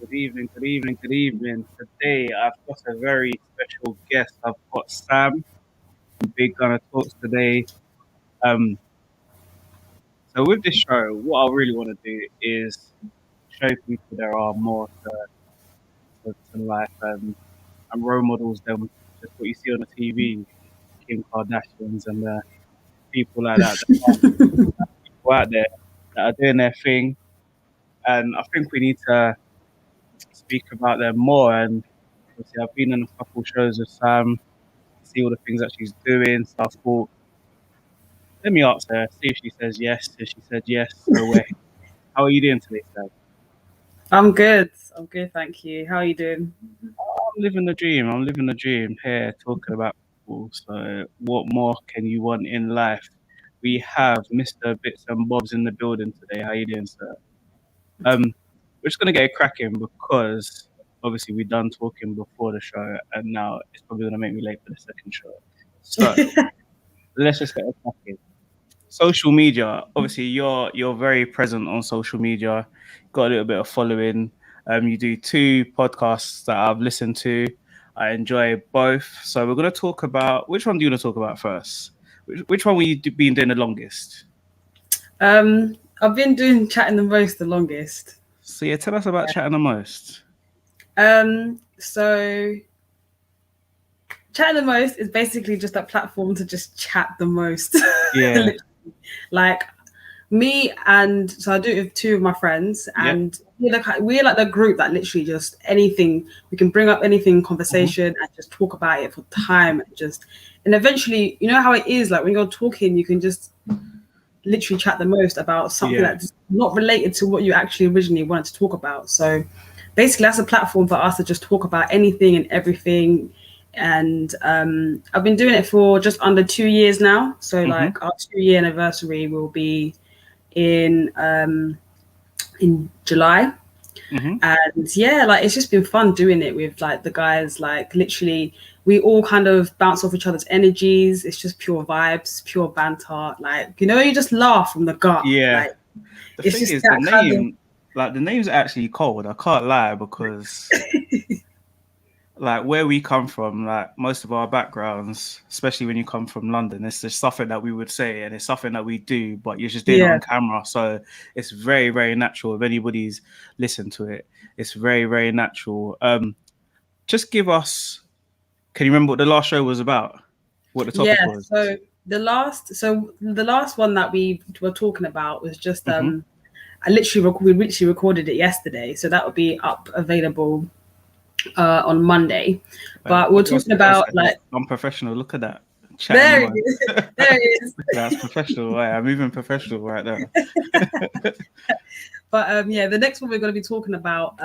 Good evening, good evening, good evening. Today I've got a very special guest. I've got Sam from Big Gunner Talks today. Um, so with this show, what I really want to do is show people there are more to life and role models than just what you see on the TV, Kim Kardashians and people like that. There are people out there that are doing their thing, and I think we need to speak about them more. And obviously, I've been in a couple shows with Sam, see all the things that she's doing. So I thought, let me ask her, see if she says yes. If she said yes, so wait. How are you doing today, Sam? I'm good. I'm good, thank you. How are you doing? I'm living the dream. I'm living the dream here, talking about football. So what more can you want in life? We have Mr. Bits and Bobs in the building today. How you doing, sir? We're just gonna get it cracking because obviously we done talking before the show, and now it's probably gonna make me late for the second show. So let's just get it cracking. Social media. Obviously, you're very present on social media. Got a little bit of following. You do 2 podcasts that I've listened to. I enjoy both. So we're gonna talk about, which one do you want to talk about first? Which one were you been doing the longest? I've been doing chatting the most, the longest. So yeah, tell us about chatting the most. So chatting the most is basically just a platform to just chat the most. Yeah. Like me, and so I do it with 2 of my friends, and we're like the group that literally just anything we can bring up, anything conversation, and just talk about it for time, and eventually, you know how it is, like when you're talking, you can just literally chat the most about something that's not related to what you actually originally wanted to talk about. So basically that's a platform for us to just talk about anything and everything. And I've been doing it for just under 2 years now. So like our 2-year anniversary will be in July. And yeah, like it's just been fun doing it with like the guys. Like literally we all kind of bounce off each other's energies. It's just pure vibes, pure banter. Like, you know, you just laugh from the gut. Yeah. Like, the thing is, the name, like the name's actually cold. I can't lie, because like where we come from, like most of our backgrounds, especially when you come from London, it's just something that we would say, and it's something that we do, but you're just doing it on camera. So it's very, very natural. If anybody's listened to it, it's very, very natural. Just give us, can you remember what the last show was about? What the topic was? So the last one that we were talking about was just we literally recorded it yesterday, so that would be available on Monday. But we're talking about like unprofessional. Look at that. There it is. There it is. That's professional. Right? I'm even professional right there. But the next one we're going to be talking about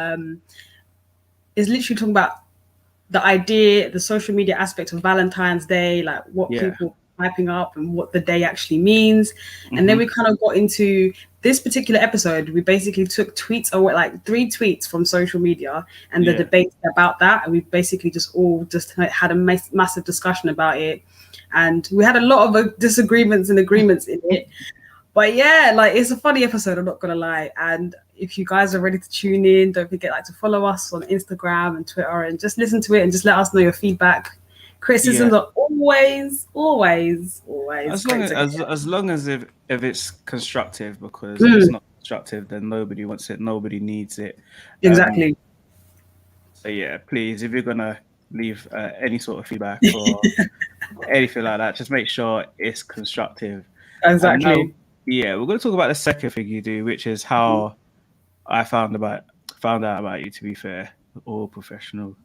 is literally talking about the idea, the social media aspect of Valentine's Day, like what people are hyping up and what the day actually means. And then we kind of got into this particular episode. We basically took tweets, or like 3 tweets from social media, and the debate about that. And we basically just had a massive discussion about it. And we had a lot of disagreements and agreements in it. But yeah, like it's a funny episode, I'm not gonna lie. And if you guys are ready to tune in, don't forget to follow us on Instagram and Twitter, and just listen to it and just let us know your feedback. Criticisms are always as long as if it's constructive, because if it's not constructive, then nobody wants it, nobody needs it. Exactly. So yeah, please, if you're gonna leave any sort of feedback or anything like that, just make sure it's constructive. Exactly. We're going to talk about the second thing you do, which is how I found out about you, to be fair. All professional.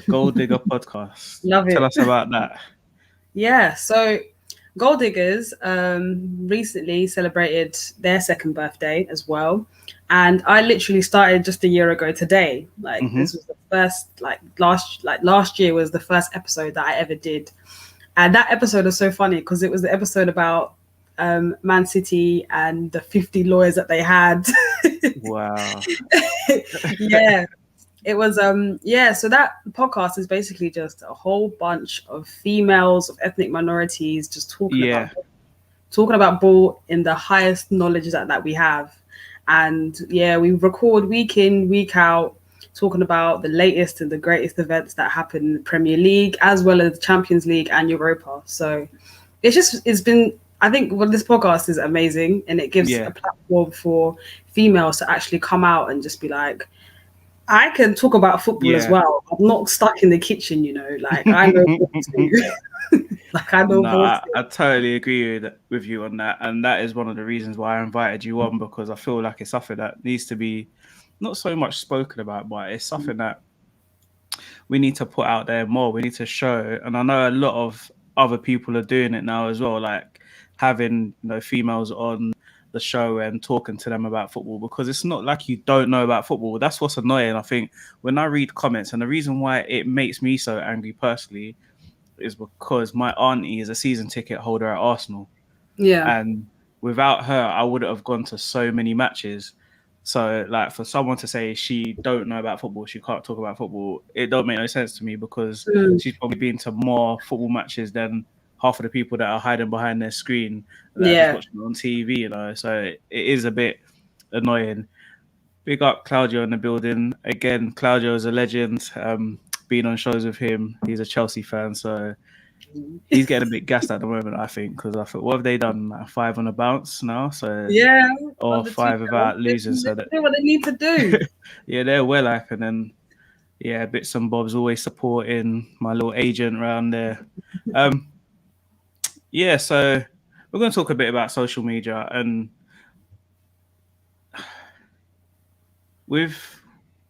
Gold Digger podcast. Love it. Tell us about that. Yeah, so Gold Diggers recently celebrated their 2nd birthday as well. And I literally started just a year ago today. Like this was the first, last year was the first episode that I ever did. And that episode was so funny because it was the episode about Man City and the 50 lawyers that they had. Wow. Yeah. It was so that podcast is basically just a whole bunch of females of ethnic minorities just talking about ball in the highest knowledge that we have. And we record week in, week out, talking about the latest and the greatest events that happen in the Premier League, as well as the Champions League and Europa. So it's been, I think this podcast is amazing, and it gives a platform for females to actually come out and just be like, I can talk about football as well. I'm not stuck in the kitchen, like I know what to do. Like I know I totally agree with you on that. And that is one of the reasons why I invited you on, because I feel like it's something that needs to be not so much spoken about, but it's something that we need to put out there more. We need to show. And I know a lot of other people are doing it now as well, like having females on the show and talking to them about football, because it's not like you don't know about football. That's what's annoying. I think when I read comments, and the reason why it makes me so angry personally is because my auntie is a season ticket holder at Arsenal. Yeah. And without her, I wouldn't have gone to so many matches. So like for someone to say she don't know about football, she can't talk about football, it don't make no sense to me, because she's probably been to more football matches than half of the people that are hiding behind their screen that are just watching on TV, So it is a bit annoying. Big up Claudio in the building. Again, Claudio is a legend. Been on shows with him. He's a Chelsea fan, so he's getting a bit gassed at the moment, I think, because I thought, what have they done? 5 on a bounce now, so or 5 without losing. So that do what they need to do. Yeah, they're well like, and then bits and bobs always supporting my little agent around there. So we're going to talk a bit about social media, and with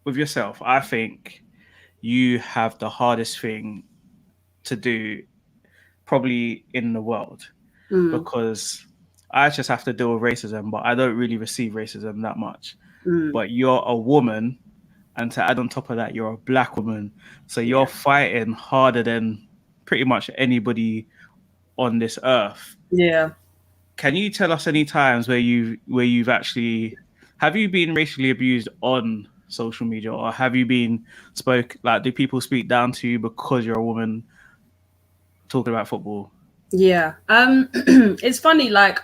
yourself, I think you have the hardest thing to do probably in the world, because I just have to deal with racism, but I don't really receive racism that much. But you're a woman, and to add on top of that, you're a black woman, so you're fighting harder than pretty much anybody on this earth. Yeah. Can you tell us any times where you've actually, have you been racially abused on social media, or have you been do people speak down to you because you're a woman talking about football? Yeah. It's funny, like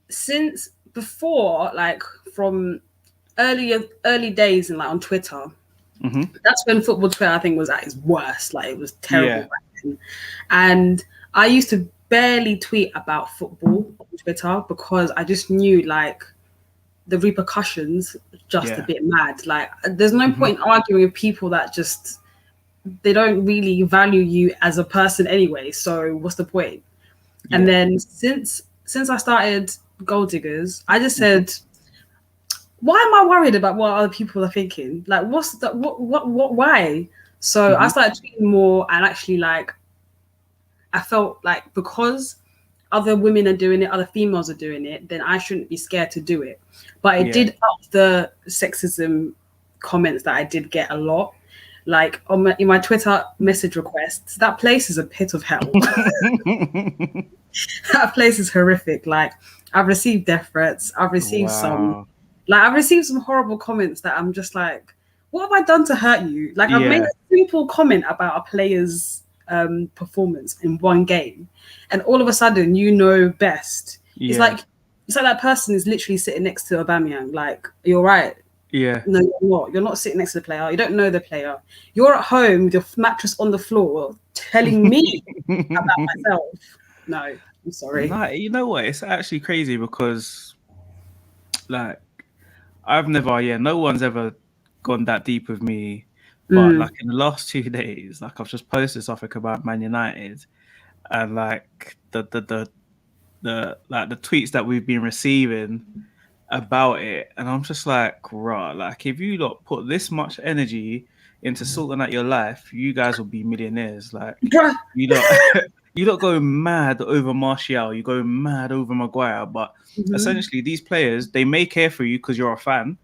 since before, like from early days and like on Twitter, that's when football Twitter I think was at its worst. Like it was terrible back then. And I used to barely tweet about football on Twitter because I just knew like the repercussions just a bit mad. Like there's no point arguing with people that just, they don't really value you as a person anyway. So what's the point? Yeah. And then since I started Gold Diggers, I just said, why am I worried about what other people are thinking? Like what's the why? So I started tweeting more, and actually like I felt like because other women are doing it, other females are doing it, then I shouldn't be scared to do it. But it did up the sexism comments that I did get a lot. Like in my Twitter message requests, that place is a pit of hell. That place is horrific. Like I've received death threats. I've received some horrible comments that I'm just like, what have I done to hurt you? Like I've made a simple comment about a player's performance in one game, and all of a sudden you know best. It's like that person is literally sitting next to Aubameyang. Like, you're right. Yeah. No, you're not. You're not sitting next to the player. You don't know the player. You're at home with your mattress on the floor telling me about myself. No, I'm sorry. No, you know what? It's actually crazy because, like, I've never, no one's ever gone that deep with me. But like in the last 2 days, like I've just posted something about Man United, and like the tweets that we've been receiving about it, and I'm just like, rah, like if you lot put this much energy into sorting out your life, you guys will be millionaires. Like you don't go mad over Martial, you go mad over Maguire, but essentially these players, they may care for you because you're a fan,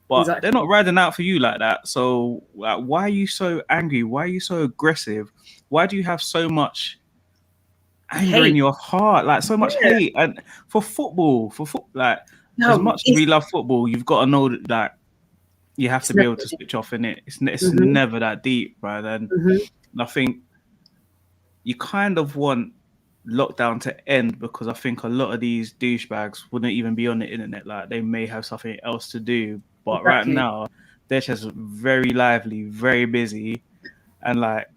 but they're not riding out for you like that. So like, why are you so angry? Why are you so aggressive? Why do you have so much anger in your heart, like so much hate? And for football, like as much as we love football, you've got to know that you have to be able to switch off in it. It's never that deep, right? And I think you kind of want lockdown to end because I think a lot of these douchebags wouldn't even be on the internet. Like they may have something else to do, but right now they're just very lively, very busy, and like,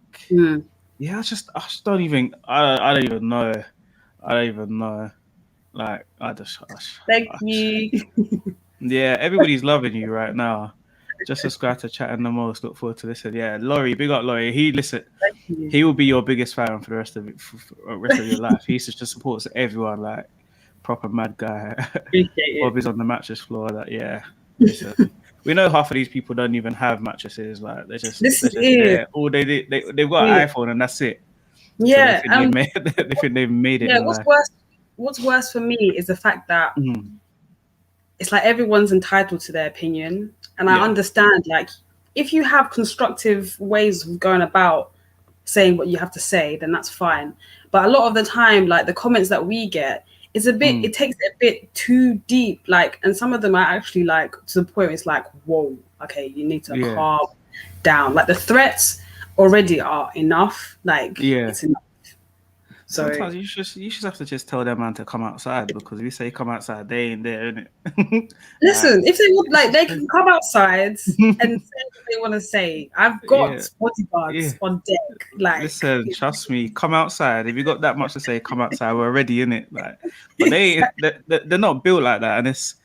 yeah, I just don't even, I don't even know. I don't even know. Like, Thank you. yeah, everybody's loving you right now. Just subscribe to Chat and the Most. Look forward to listening. Yeah, Laurie, big up Laurie. Thank you. He will be your biggest fan for the rest of it, for the rest of your life. He just supports everyone, like proper mad guy. Appreciate it. Bob is on the mattress floor. That yeah, listen. We know half of these people don't even have mattresses. Like they're just there. All they've got an iPhone and that's it. Yeah, so they think they've made it. Yeah, in life. What's worse for me is the fact that it's like everyone's entitled to their opinion, and I understand. Like, if you have constructive ways of going about saying what you have to say, then that's fine. But a lot of the time, like the comments that we get, it's a bit. It takes it a bit too deep. Like, and some of them are actually like to the point. It's like, whoa, okay, you need to calm down. Like the threats already are enough. Like, it's enough. Sometimes you just have to just tell them man to come outside, because if you say come outside, they ain't there, innit? Listen, if they would, like, they can come outside and say what they want to say. I've got bodyguards on deck. Like, listen, trust me, come outside. If you got that much to say, come outside. We're ready, innit? Like, but they're not built like that, and it's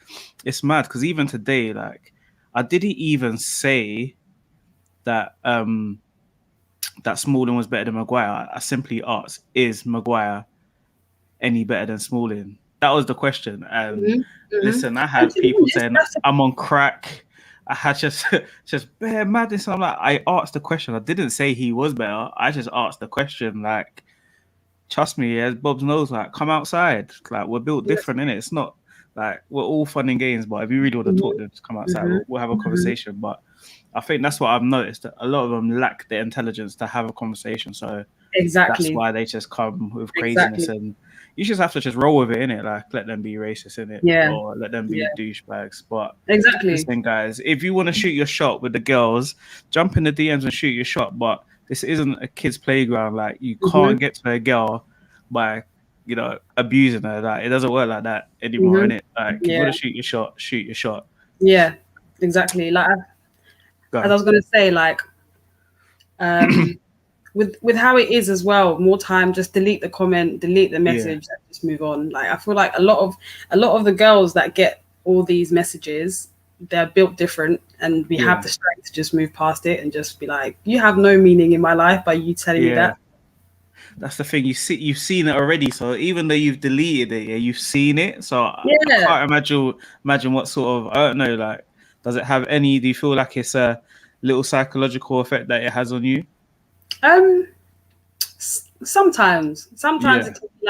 mad because even today, like, I didn't even say that that Smalling was better than Maguire. I simply asked, is Maguire any better than Smalling? That was the question. And listen, I had people saying I'm on crack. I had just bare madness. I'm like, I asked the question. I didn't say he was better. I just asked the question. Like, trust me, as Bob's knows, like, come outside. Like, we're built different, innit? It's not like we're all fun and games, but if you really want to talk, then just come outside. We'll have a conversation. But I think that's what I've noticed, that a lot of them lack the intelligence to have a conversation. So that's why they just come with craziness, and you just have to just roll with it, innit? Like, let them be racist, innit? Or let them be douchebags. But listen, guys, if you want to shoot your shot with the girls, jump in the DMs and shoot your shot. But this isn't a kid's playground. Like, you can't get to a girl by, you know, abusing her. Like, it doesn't work like that anymore, innit? Like, if you want to shoot your shot, shoot your shot. Yeah, exactly. Like, as I was going to say, like, with how it is as well, more time, just delete the comment, delete the message, and just move on. Like, I feel like a lot of the girls that get all these messages, they're built different, and we have the strength to just move past it and just be like, you have no meaning in my life by you telling me that. That's the thing. You've seen it already. So even though you've deleted it, you've seen it. So I can't imagine what sort of, I don't know, like, does it have any? Do you feel like it's a little psychological effect that it has on you? Sometimes it can be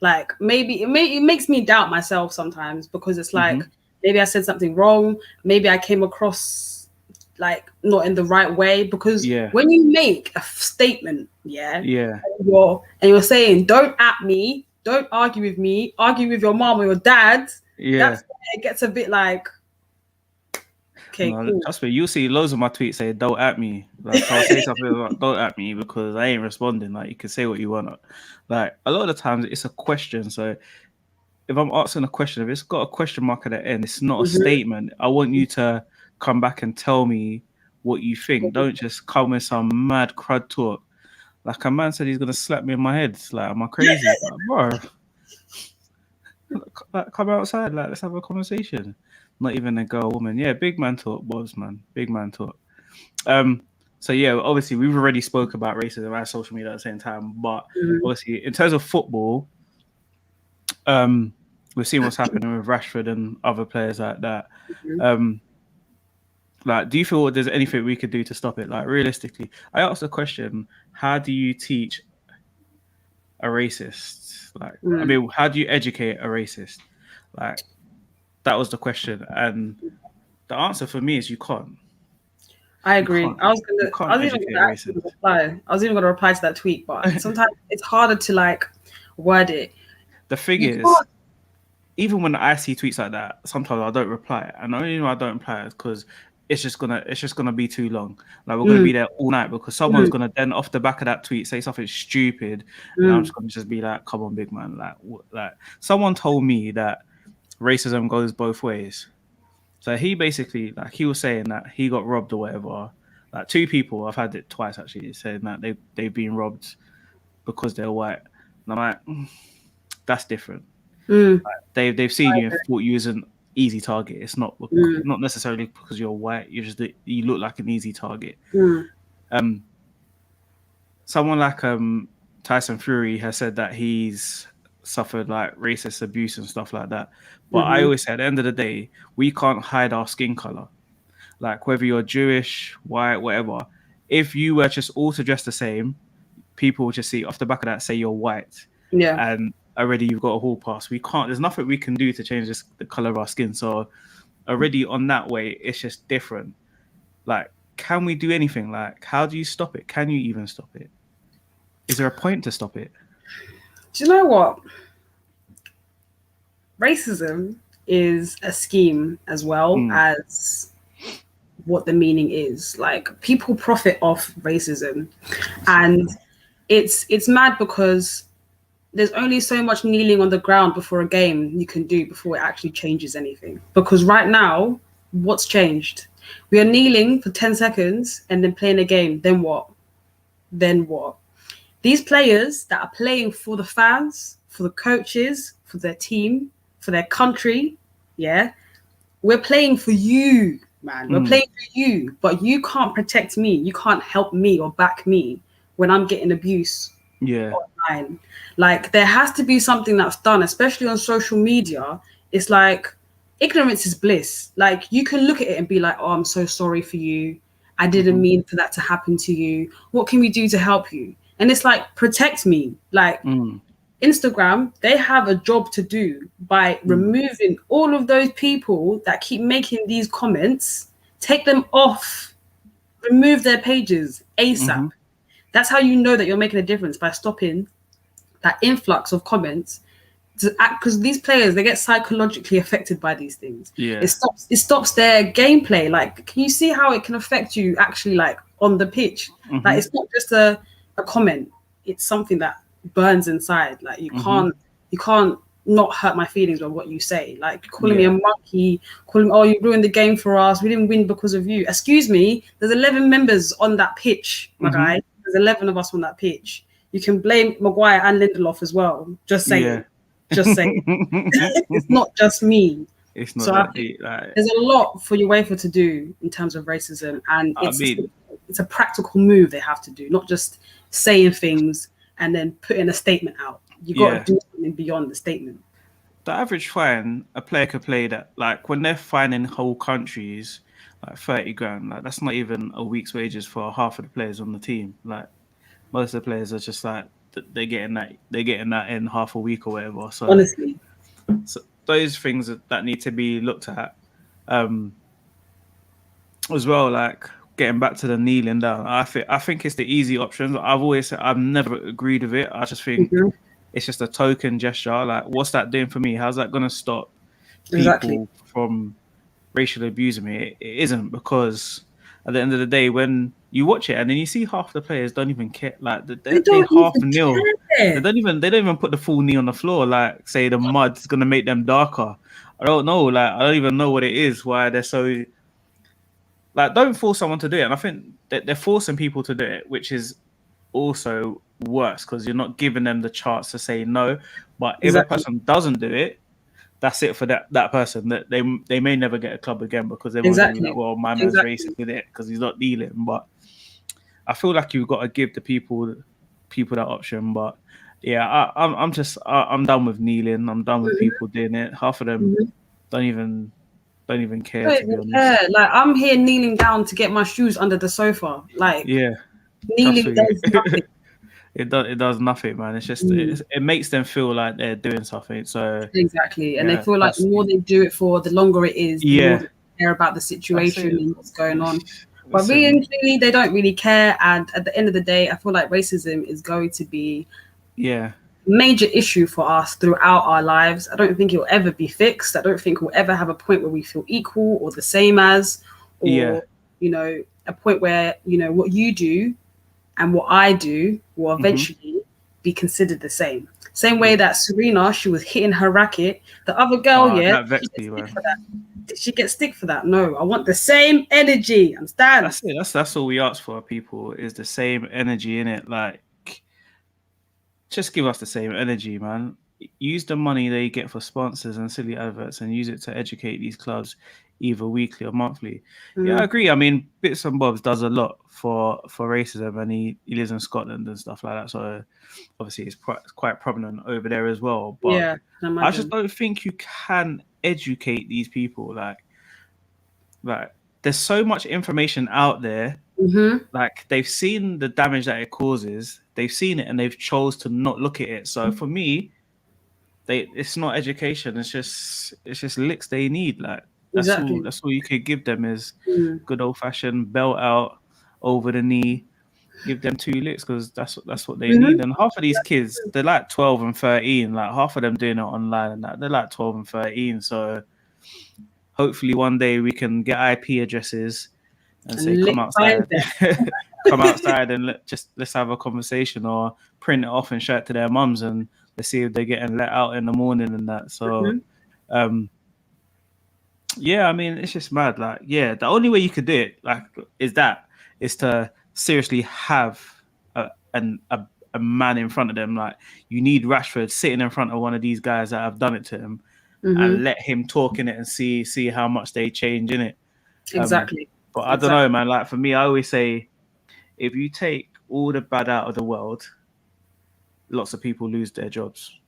like maybe it makes me doubt myself sometimes, because it's like maybe I said something wrong, maybe I came across like not in the right way, because when you make a statement, and you're saying, don't at me, don't argue with me, argue with your mom or your dad, that's when it gets a bit like, okay, cool. Trust me, you'll see loads of my tweets say don't at me. Like, I'll say something like don't at me because I ain't responding. Like, you can say what you want. Like, a lot of the times it's a question. So if I'm asking a question, if it's got a question mark at the end, it's not a statement. I want you to come back and tell me what you think. Don't just come with some mad crud talk. Like, a man said he's gonna slap me in my head. Like, am I crazy? Like, bro, like, come outside. Like, let's have a conversation. Not even a girl, woman. Yeah, big man talk, boss, man. Big man talk. So yeah, obviously we've already spoke about racism and social media at the same time, but obviously in terms of football, we've seen what's happening with Rashford and other players like that. Like, do you feel there's anything we could do to stop it? Like, realistically, I asked the question: how do you teach a racist? Like, I mean, how do you educate a racist? Like, that was the question, and the answer for me is you can't. I agree. I was even going to reply to that tweet, but sometimes it's harder to like word it. The thing is, even when I see tweets like that, sometimes I don't reply, and the only reason I don't reply is because it's just gonna be too long. Like, we're gonna be there all night because someone's gonna then off the back of that tweet say something stupid, and I'm just gonna be like, come on, big man. Like someone told me that racism goes both ways. So he basically, like, he was saying that he got robbed or whatever. Like, two people, I've had it twice actually, saying that they've been robbed because they're white. And I'm like, that's different. Mm. Like, they've seen you and thought you as an easy target. It's not necessarily because you're white. You look like an easy target. Someone like Tyson Fury has said that he's suffered like racist abuse and stuff like that. But I always say at the end of the day, we can't hide our skin color. Like, whether you're Jewish, white, whatever, if you were just all to dress the same, people will just see off the back of that, say you're white. Yeah. And already you've got a hall pass. There's nothing we can do to change the color of our skin. So already on that way, it's just different. Like, can we do anything? Like, how do you stop it? Can you even stop it? Is there a point to stop it? Do you know what? Racism is a scheme as well as what the meaning is. Like, people profit off racism, and it's mad because there's only so much kneeling on the ground before a game you can do before it actually changes anything. Because right now, what's changed? We are kneeling for 10 seconds and then playing a game. Then what? These players that are playing for the fans, for the coaches, for their team, for their country, we're playing for you, man. We're playing for you, but you can't protect me. You can't help me or back me when I'm getting abuse online. Like, there has to be something that's done, especially on social media. It's like, ignorance is bliss. Like, you can look at it and be like, oh, I'm so sorry for you. I didn't mean for that to happen to you. What can we do to help you? And it's like, protect me. Like, Instagram, they have a job to do by removing all of those people that keep making these comments. Take them off. Remove their pages ASAP. That's how you know that you're making a difference, by stopping that influx of comments. Because these players, they get psychologically affected by these things. It stops their gameplay. Like, can you see how it can affect you actually, like, on the pitch? Like, it's not just a comment. It's something that burns inside. Like, you can't not hurt my feelings by what you say. Like, calling me a monkey, calling, oh, you ruined the game for us, we didn't win because of you. Excuse me, there's 11 members on that pitch, my guy. There's 11 of us on that pitch. You can blame Maguire and Lindelof as well. Just saying. Just saying. It's not just me. It's not so that deep. Like, there's a lot for UEFA to do in terms of racism, and it's a practical move they have to do, not just saying things and then putting a statement out. You got to do something beyond the statement. The average fine a player could play that, like, when they're fining whole countries, like 30 grand, like, that's not even a week's wages for half of the players on the team. Like, most of the players are just like, they're getting that in half a week or whatever. So honestly, so those things that need to be looked at, as well. Like, getting back to the kneeling down, I think it's the easy option. I've never agreed with it. I just think it's just a token gesture. Like, what's that doing for me? How's that going to stop people from racially abusing me? It isn't, because at the end of the day, when you watch it and then you see half the players don't even care. Like, they half kneel. They don't even put the full knee on the floor. Like, say the mud's gonna make them darker. I don't know. Like, I don't even know what it is. Why they're so, like, don't force someone to do it. And I think that they're forcing people to do it, which is also worse, because you're not giving them the chance to say no. But if a person doesn't do it, that's it for that person. That they may never get a club again, because they won't be like, well, my man's racist with it because he's not dealing. But I feel like you've got to give the people that option. But yeah, I'm done with kneeling. I'm done with people doing it. Half of them don't even care, to be honest. Like, I'm here kneeling down to get my shoes under the sofa. Like, kneeling does nothing. It does nothing, man. It's just it makes them feel like they're doing something. So exactly, and they feel like the more they do it for, the longer it is. The more they care about the situation and what's going on. But really and truly, they don't really care. And at the end of the day, I feel like racism is going to be a major issue for us throughout our lives. I don't think it will ever be fixed. I don't think we'll ever have a point where we feel equal or the same as, or a point where what you do and what I do will eventually be considered the same. Same way that Serena, she was hitting her racket. The other girl, that vexed me, man. Did she get stick for that? No, I want the same energy. Understand? That's it. That's all we ask for, people, is the same energy in it. Like, just give us the same energy, man. Use the money that you get for sponsors and silly adverts and use it to educate these clubs, either weekly or monthly. Yeah, I agree. I mean, Bits and Bobs does a lot for racism, and he lives in Scotland and stuff like that. So obviously it's quite prominent over there as well. But Yeah, I just don't think you can educate these people. Like there's so much information out there. Like, they've seen the damage that it causes, they've seen it, and they've chose to not look at it. So for me, it's not education, it's just licks they need. Like, that's all you could give them is good old-fashioned belt out over the knee, give them 2 licks, because that's what they need. And half of these kids, they're like 12 and 13, like half of them doing it online and that, they're like 12 and 13. So hopefully one day we can get IP addresses and say, come outside, come outside, and let's have a conversation, or print it off and show it to their mums, and let's see if they're getting let out in the morning and that. So, yeah, I mean, it's just mad. Like, yeah, the only way you could do it, like, is to seriously have a man in front of them. Like, you need Rashford sitting in front of one of these guys that have done it to him, and let him talk in it and see how much they change in it. Exactly. But I don't know, man. Like, for me, I always say, if you take all the bad out of the world, lots of people lose their jobs.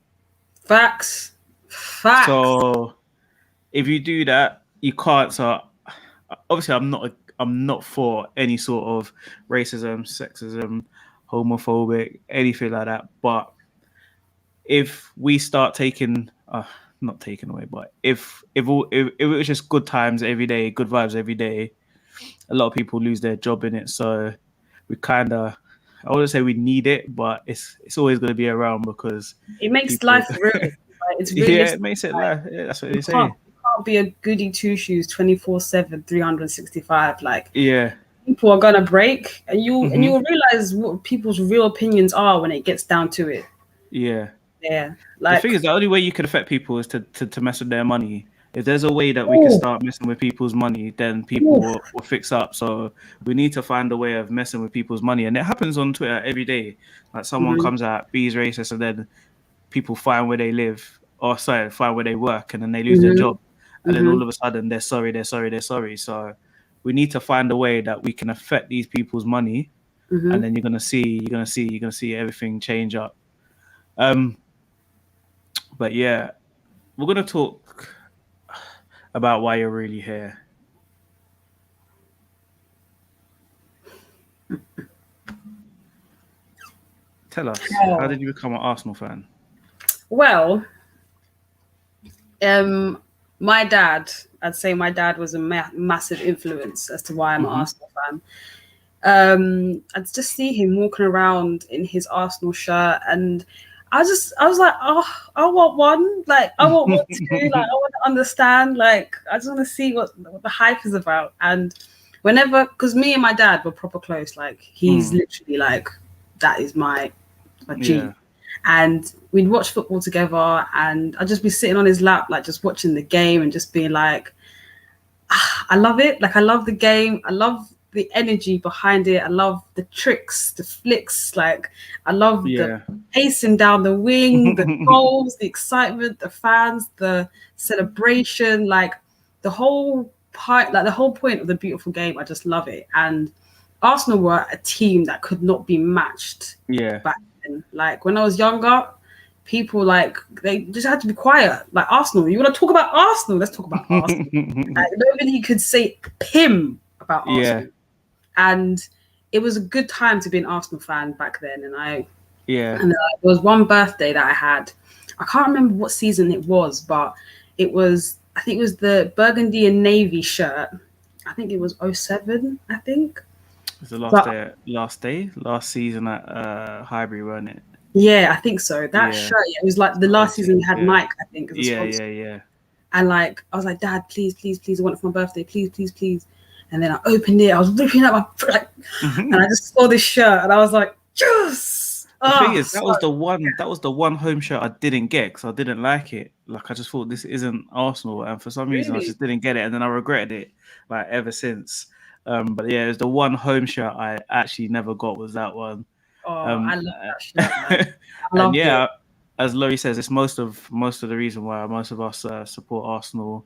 Facts. So if you do that, you can't. So obviously, I'm not for any sort of racism, sexism, homophobic, anything like that. But if we start taking, not taking away, but if it was just good times every day, good vibes every day, a lot of people lose their job in it. So we kind of, I wouldn't say we need it, but it's always going to be around, because it makes life real. Like, it's really, yeah, it makes it life. Yeah, that's what they say. You can't be a goody two shoes 24/7, 365. Like, yeah, people are gonna break, and you'll realize what people's real opinions are when it gets down to it. Yeah. Like, the thing is, the only way you can affect people is to mess with their money. If there's a way that we can start messing with people's money, then people will fix up. So we need to find a way of messing with people's money. And it happens on Twitter every day. Like, someone comes out, B's racist, and then people find where they live, or find where they work, and then they lose their job. And then all of a sudden they're sorry. So we need to find a way that we can affect these people's money. And then you're gonna see everything change up. But yeah, we're gonna talk about why you're really here. Tell us, how did you become an Arsenal fan? Well, my dad, I'd say my dad was a massive influence as to why I'm an Arsenal fan. I'd just see him walking around in his Arsenal shirt, and I was like, oh, I want one. Like, I want one too. Like, I want to understand. Like, I just want to see what the hype is about. And whenever, because me and my dad were proper close. Like, he's literally like, that is my G. Yeah. And we'd watch football together, and I'd just be sitting on his lap, like, just watching the game and just being like, I love it. Like, I love the game. I love the energy behind it. I love the tricks, the flicks. Like, I love the pacing down the wing, the goals, the excitement, the fans, the celebration, like the whole part, like the whole point of the beautiful game. I just love it. And Arsenal were a team that could not be matched back then. Like, when I was younger, people, like, they just had to be quiet. Like, Arsenal, you want to talk about Arsenal? Let's talk about Arsenal. Like, nobody could say pim about Arsenal. And it was a good time to be an Arsenal fan back then. And there was one birthday that I had. I can't remember what season it was, but I think it was the burgundy and navy shirt. I think it was 07, I think. It was the last season at Highbury, wasn't it? Yeah, I think so. That shirt, it was like the last season we had Nike, I think. As a sponsor. Yeah. And like, I was like, Dad, please, I want it for my birthday. Please. And then I opened it. I was ripping up my and I just saw this shirt, and I was like, yes. I The thing is, that was the one home shirt I didn't get because I didn't like it. Like I just thought this isn't Arsenal, and for some reason I just didn't get it, and then I regretted it like ever since. But yeah, it was the one home shirt I actually never got was that one. I love that shirt, man. And yeah, it. As Laurie says, it's most of the reason why most of us support Arsenal.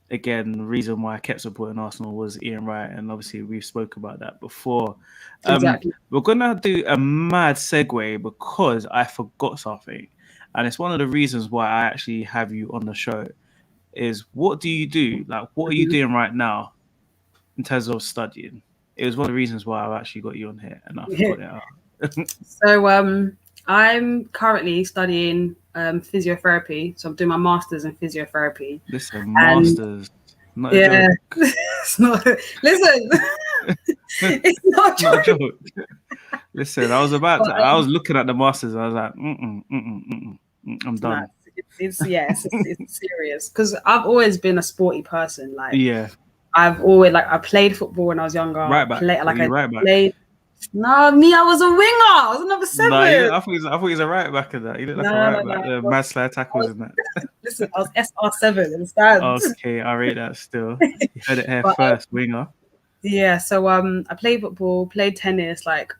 Again, the reason why I kept supporting Arsenal was Ian Wright, and obviously we've spoke about that before. Exactly. We're gonna do a mad segue because I forgot something, and it's one of the reasons why I actually have you on the show. Is what do you do? Like, what are you doing right now in terms of studying? It was one of the reasons why I actually got you on here, and I forgot it out. So I'm currently studying physiotherapy. So I'm doing my master's in physiotherapy. Listen, masters. Not yeah. It's not. Listen. It's not a joke. Listen, I was I was looking at the masters. And I was like, I'm done. No, it's serious because I've always been a sporty person. Like, yeah, I've always I played football when I was younger. Right back. Played. No, me, I was a winger. I was a number 7. No, I thought he was a right back in that. He looked like a right back. The mad slide tackles in that. Listen, I was SR7 in the stands. Okay, I rate that still. You heard it here first, winger. Yeah, so I played football, played tennis, like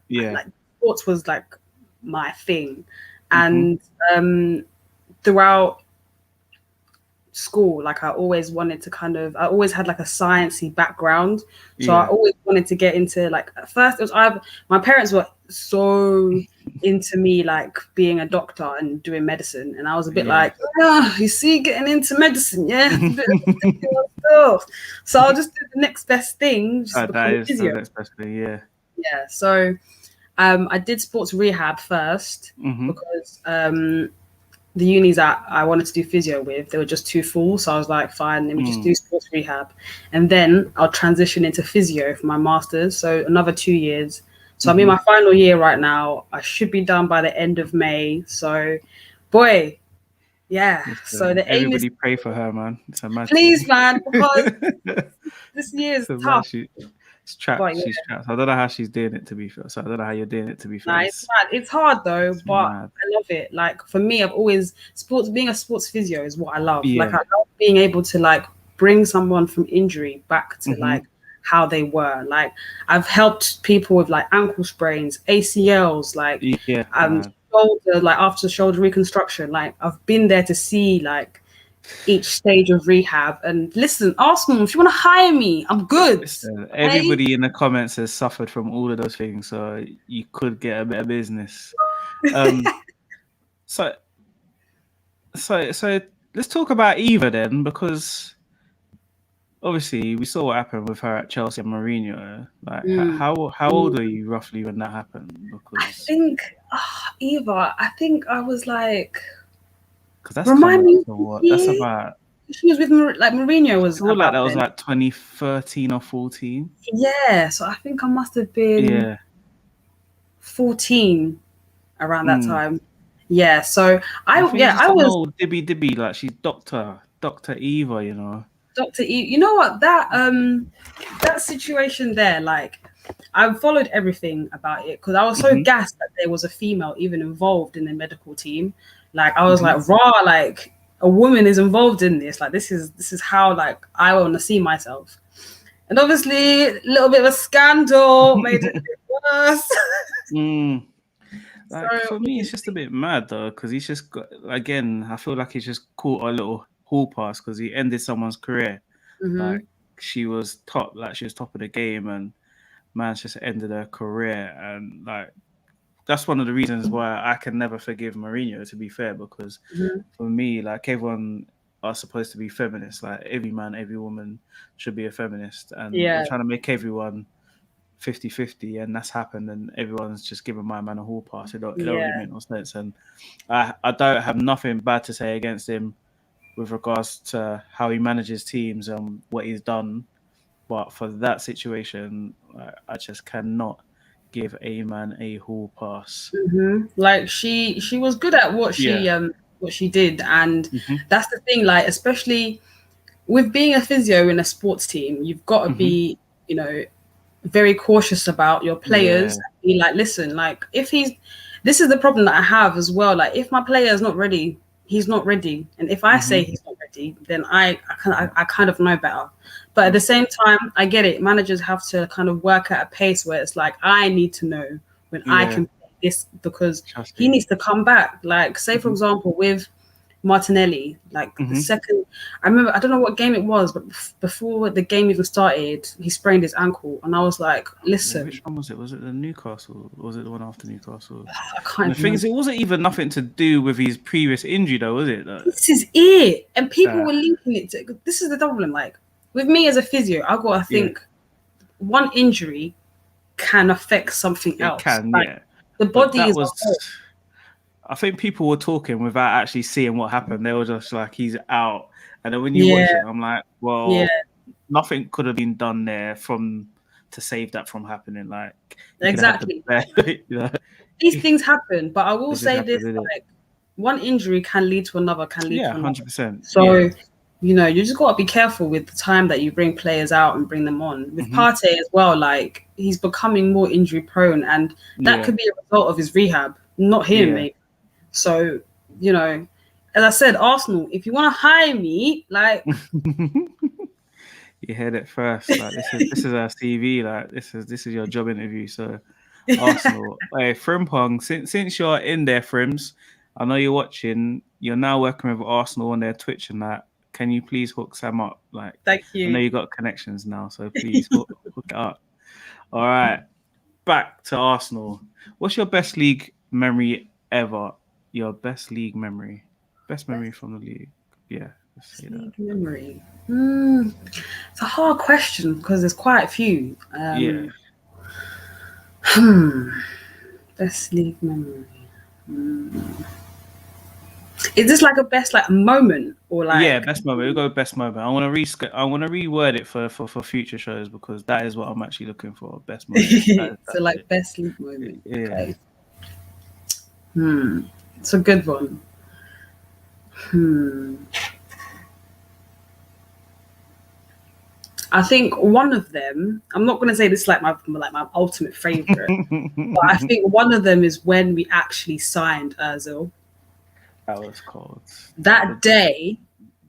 sports was like my thing. And throughout school, like I always wanted to I always had like a sciencey background, so I always wanted to get into like, at first it was my parents were so into me like being a doctor and doing medicine, and I was a bit like, you see, getting into medicine, so I'll just do the next best thing, just that is the next best thing. So I did sports rehab first because the unis that I wanted to do physio with, they were just too full. So I was like, fine, let me just do sports rehab. And then I'll transition into physio for my master's. So another 2 years. So I'm in my final year right now. I should be done by the end of May. So, boy, so the aim is... Everybody pray for her, man. It's a mad Please, man, because this year is tough. She's trapped. She's trapped. I don't know how she's doing it, to be fair. So I don't know how you're doing it, to be fair. Nah, it's mad. It's hard though, but I love it. Like for me, I've always being a sports physio is what I love. Like I love being able to like bring someone from injury back to like how they were. Like I've helped people with like ankle sprains, ACLs, like shoulder, like after shoulder reconstruction. Like I've been there to see like each stage of rehab. And listen, Arsenal, if you want to hire me, I'm good. Listen, everybody in the comments has suffered from all of those things, so you could get a bit of business. So let's talk about Eva then, because obviously we saw what happened with her at Chelsea and Mourinho. Like how old are you roughly when that happened? Because I think Eva, I think I was like, that's remind me what that's about. She was with like Mourinho was. I feel like that was like 2013 or 14. Yeah, so I think I must have been 14 around that time. Yeah, so I was old Dibby, like she's Dr. Eva, you know. Dr. Eva, you know what, that situation there, like I followed everything about it because I was so gassed that there was a female even involved in the medical team. Like I was like, raw, like a woman is involved in this. Like this is how like I want to see myself. And obviously a little bit of a scandal made it a bit worse. Like for me, it's just a bit mad though, because he's just got, again, I feel like he's just caught a little hall pass because he ended someone's career. Like she was top of the game, and man's just ended her career, and like that's one of the reasons why I can never forgive Mourinho, to be fair, because for me, like everyone are supposed to be feminists. Like every man, every woman should be a feminist, and I'm trying to make everyone 50-50, and that's happened, and everyone's just giving my man a hall pass. It don't really make no sense, and I don't have nothing bad to say against him with regards to how he manages teams and what he's done, but for that situation, I just cannot give a man a hall pass. Like she was good at what she did, and that's the thing. Like especially with being a physio in a sports team, you've got to be, you know, very cautious about your players, be like, listen, like if this is the problem that I have as well. Like if my player is not ready, he's not ready. And if I say he's not ready, then I kind of know better. But at the same time, I get it. Managers have to kind of work at a pace where it's like, I need to know when I can play this because he needs to come back. Like say, for example, with Martinelli, like the second, I remember, I don't know what game it was, but before the game even started, he sprained his ankle, and I was like, "Listen, which one was it? Was it the Newcastle? Or was it the one after Newcastle?" I can't." And the thing is, it wasn't even nothing to do with his previous injury, though, was it? This is it, and people were linking it to. This is the problem. Like with me as a physio, I got to think one injury can affect something else. It can, like, the body is. I think people were talking without actually seeing what happened. They were just like, he's out. And then when you watch it, I'm like, well, nothing could have been done there to save that from happening. Like exactly. These things happen, but I will say this, like one injury can lead to another, can lead to another. 100%. So, you know, you just got to be careful with the time that you bring players out and bring them on. With Partey as well, like he's becoming more injury prone, and that could be a result of his rehab, not him, mate. So, you know, as I said, Arsenal, if you want to hire me, like you heard it first. Like this is our CV. Like this is your job interview. So Arsenal, hey Frimpong, since you're in there, Frims, I know you're watching. You're now working with Arsenal on their Twitch and that. Can you please hook Sam up? Like, thank you. I know you got connections now, so please hook it up. All right, back to Arsenal. What's your best league memory ever? Your best league memory, best memory from the league. Yeah, let's say that. Memory. It's a hard question because there's quite a few. Best league memory. Is this like a best like moment or like? Best moment. We'll go best moment. I want to reword it for future shows because that is what I'm actually looking for. Best moment. So like best league moment. Yeah. Okay. It's a good one. I think one of them, I'm not going to say this is like my ultimate favorite, but I think one of them is when we actually signed Ozil. That was cold. That day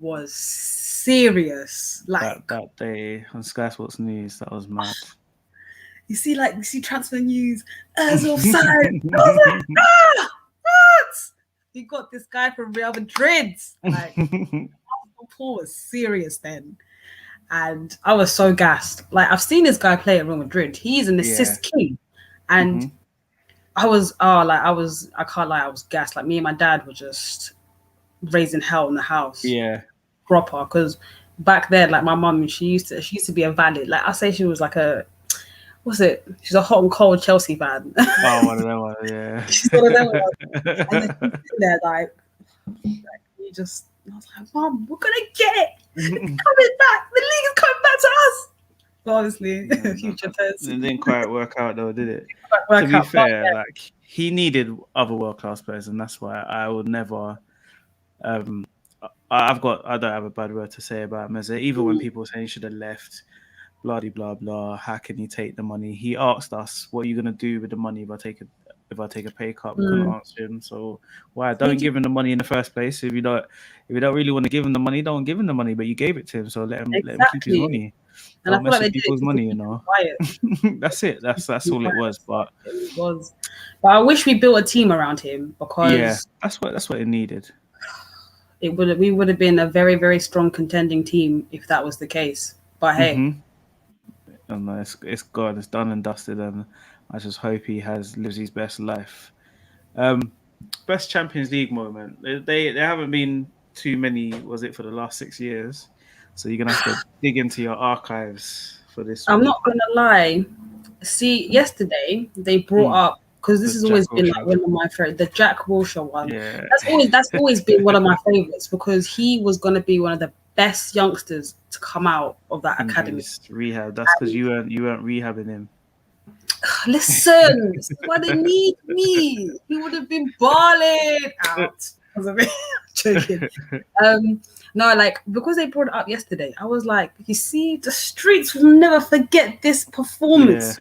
was serious. Like that day on Sky Sports News, that was mad. You see transfer news, Ozil signed. I was like, what? You got this guy from Real Madrid. Like, Paul was serious then. And I was so gassed. Like, I've seen this guy play at Real Madrid. He's an assist king. And I can't lie, I was gassed. Like, me and my dad were just raising hell in the house. Yeah. Proper. Because back then, like, my mum, she used to be a valid. Like, I say she was like she's a hot and cold Chelsea fan. Oh, one of them ones, yeah. She's one of them ones. And then she's sitting there like you just, I was like, Mum, we're going to get it. It's coming back. The league is coming back to us. But obviously, future person. It didn't quite work out though, did it? To be fair, like he needed other world-class players, and that's why I would never I don't have a bad word to say about Meza. Even when people say he should have left, blah blah blah. How can you take the money? He asked us, "What are you gonna do with the money if I take a pay cut?" We couldn't answer him. So why don't give him the money in the first place? If you don't really want to give him the money, don't give him the money. But you gave it to him, so let him keep his money. And don't mess with people's money, you know. That's it. That's all it was. But it was. But I wish we built a team around him because that's what it needed. We would have been a very, very strong contending team if that was the case. But hey, and it's gone. It's done and dusted, and I just hope he lives his best life. Best Champions League moment. They haven't been too many. Was it for the last 6 years? So you're gonna have to dig into your archives for this. I'm not gonna lie. See, yesterday they brought up, because this has always been like one of my favorites, the Jack Wilshere one. Yeah. That's always been one of my favorites because he was gonna be one of the best youngsters to come out of that academy. Rehab. That's because you weren't rehabbing him. Listen, this is why they need me. He would have been balling out. I was joking. No, like, because they brought it up yesterday, I was like, you see, the streets will never forget this performance.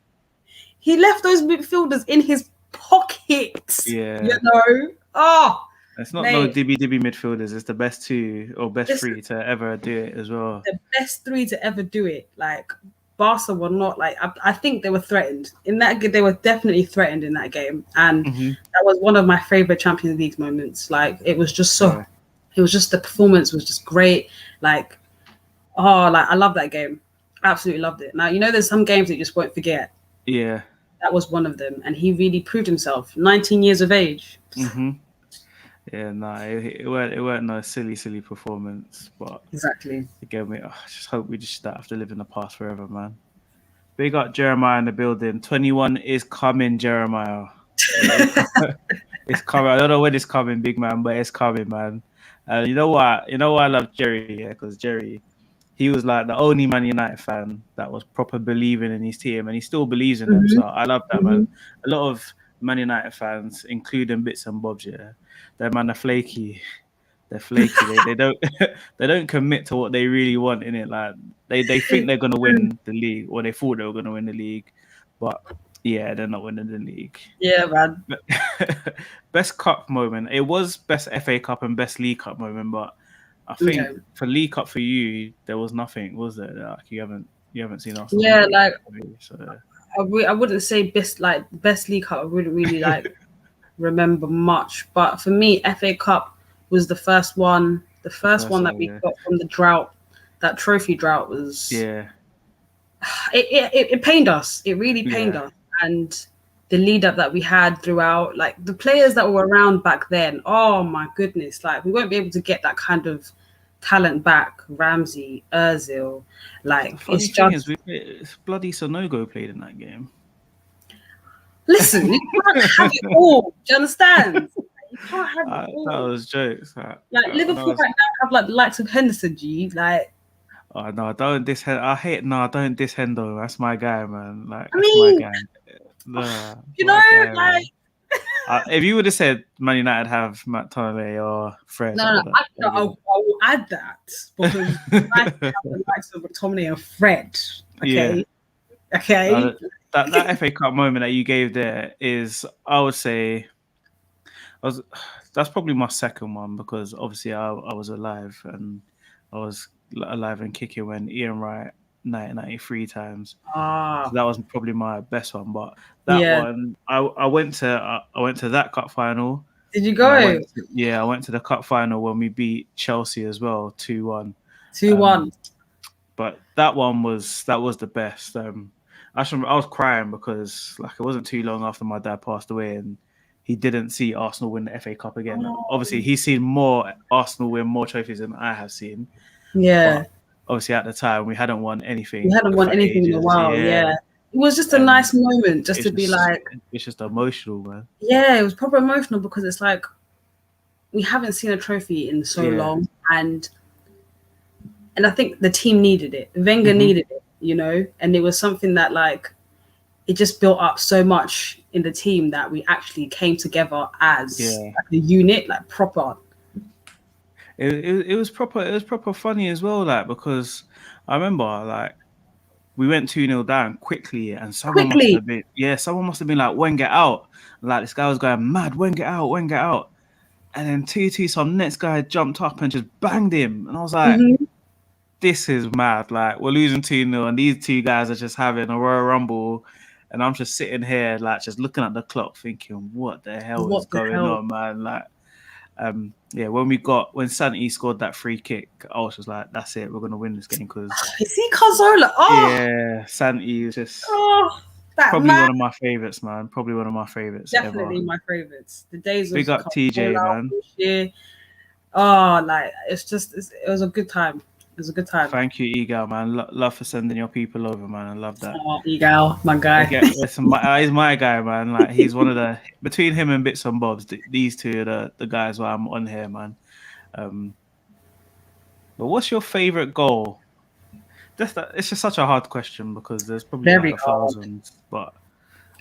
he left those midfielders in his pockets. Yeah. You know? Oh, it's not mate. no dibby midfielders. It's the best 2 or best 3 to ever do it as well. The best 3 to ever do it. Like, Barca were not like, I think they were threatened in that. They were definitely threatened in that game, and that was one of my favorite Champions League moments. Like, it was just so, it was just, the performance was just great. Like, I love that game. Absolutely loved it. Now, you know, there's some games that you just won't forget. Yeah, that was one of them, and he really proved himself. 19 years of age. Yeah, no, it weren't no silly performance, but exactly. Again, I just hope we just don't have to live in the past forever, man. Big up Jeremiah in the building. 21 is coming, Jeremiah. It's coming. I don't know when it's coming, big man, but it's coming, man. You know what? You know why I love Jerry? Yeah, because Jerry, he was like the only Man United fan that was proper believing in his team, and he still believes in them. So I love that, man. A lot of Man United fans, including bits and bobs, yeah, that man are flaky. They're flaky. they don't commit to what they really want in it. Like they think they're gonna win the league, or they thought they were gonna win the league, but yeah, they're not winning the league. Yeah, man. Best cup moment. It was best FA Cup and best League Cup moment, but I think for League Cup for you, there was nothing, was there? Like you haven't seen us. Yeah, like so. I wouldn't say best League Cup. I wouldn't really like remember much, but for me, FA Cup was the first one. The first one that we got from the drought. That trophy drought was It pained us. It really pained us, and the lead up that we had throughout, like the players that were around back then. Oh my goodness! Like we won't be able to get that kind of talent back. Ramsey, Özil, like it's just bloody Sonogo played in that game. Listen, you can't have it all. Do you understand? You can't have it all. That was jokes. Like Liverpool right now have like the likes of Henderson. Like, oh no, don't diss. Don't diss Hendo. That's my guy, man. Like, I mean, my guy. No, you know, guy, like. If you would have said Man United have Matt Tarnay or Fred, I will add that because I have the likes of McTominay and Fred. Okay. Yeah. Okay. That FA Cup moment that you gave there is, I would say, that's probably my second one, because obviously I was alive and kicking when Ian Wright 93 times. So that was probably my best one. But that one, I went to that cup final. Did you go? I went to the cup final when we beat Chelsea as well, 2-1. 2-1. But that was the best. I was crying because like it wasn't too long after my dad passed away, and he didn't see Arsenal win the FA Cup again. Obviously, he's seen more Arsenal win more trophies than I have seen. Yeah. But obviously, at the time, we hadn't won anything. We hadn't won anything in a while. Yeah. It was just a nice moment, just to be like. It's just emotional, man. Yeah, it was proper emotional because it's like we haven't seen a trophy in so long, and I think the team needed it. Wenger needed it, you know, and it was something that like it just built up so much in the team that we actually came together as like a unit, like proper. It was proper. It was proper funny as well, like because I remember like we went 2-0 down quickly, and someone must have been like Wenger out. Like this guy was going mad, Wenger out, and then 2-2, some next guy jumped up and just banged him, and I was like, this is mad. Like we're losing 2-0, and these two guys are just having a Royal Rumble. And I'm just sitting here, like, just looking at the clock, thinking, "What the hell is going on, man?" Like, when Santi scored that free kick, I was just like, "That's it, we're gonna win this game." Because is he Cazorla? Yeah, Santi is just probably one of my favorites, man. Probably one of my favorites. Definitely my favorites. The days of big up TJ, man. It was a good time. It was a good time. Thank you, Egal, man. Love for sending your people over, man. I love that. Oh, Egal, my guy. He's my guy, man. Like he's one of the between him and Bits and Bobs. These two are the guys where I'm on here, man. But what's your favorite goal? It's just such a hard question because there's probably like thousands. But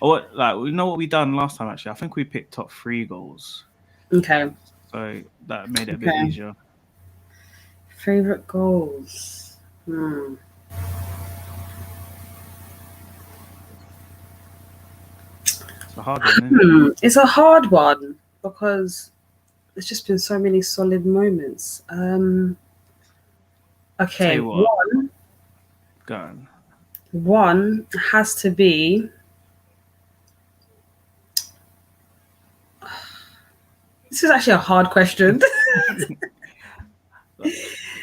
we know what we done last time. Actually, I think we picked top 3 goals. Okay. So that made it a bit easier. Favorite goals. a hard one, isn't it? It's a hard one because there's just been so many solid moments. Okay, one. Go on. One has to be. This is actually a hard question.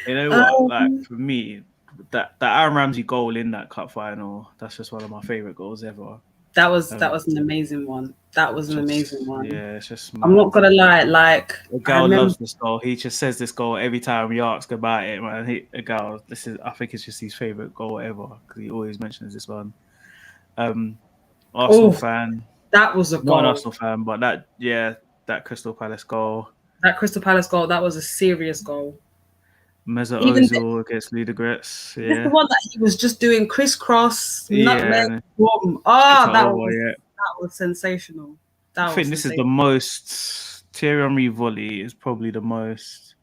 You know what? Like for me, that Aaron Ramsey goal in that cup final, that's just one of my favorite goals ever. That was an amazing one. That was an amazing one. Yeah, it's just. I'm not gonna lie. Like the gal loves this goal. He just says this goal every time we ask about it, man. The gal, I think it's just his favorite goal ever because he always mentions this one. Arsenal fan. That was a goal. Not an Arsenal fan, but that Crystal Palace goal. That Crystal Palace goal. That was a serious goal. Mesut Ozil against Ludogorets. Yeah. The one that he was just doing crisscross, nutmeg, boom. That was sensational. I think this is the most Thierry Henry volley is probably the most.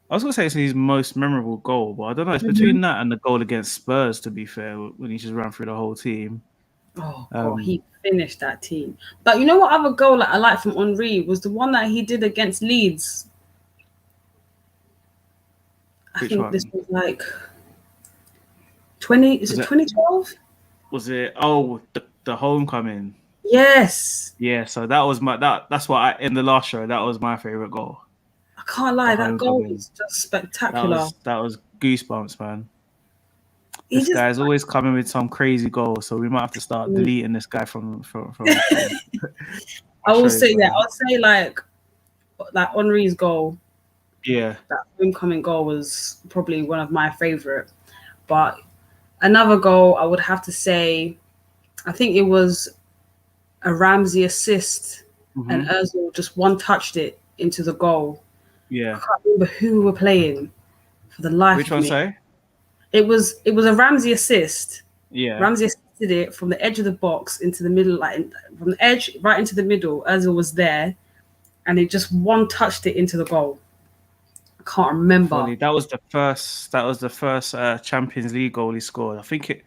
I was gonna say it's his most memorable goal, but I don't know. It's between that and the goal against Spurs. To be fair, when he just ran through the whole team. Oh God, he finished that team. But you know what other goal that I like from Henry was the one that he did against Leeds. I think this was like 2012? Was it the homecoming? Yes. Yeah, so that was that's what in the last show, that was my favorite goal. I can't lie, that goal was just spectacular. That was goosebumps, man. This guy's always coming with some crazy goal, so we might have to start deleting this guy from I will say like Henry's goal. Yeah. That homecoming goal was probably one of my favorite. But another goal, I would have to say, I think it was a Ramsey assist and Ozil just one-touched it into the goal. Yeah. I can't remember who we were playing for the life Which of one, me. sorry? It was a Ramsey assist. Yeah. Ramsey assisted it from the edge of the box into the middle, from the edge right into the middle. Ozil was there, and it just one-touched it into the goal. Can't remember. Funny. That was the first Champions League goal he scored. I think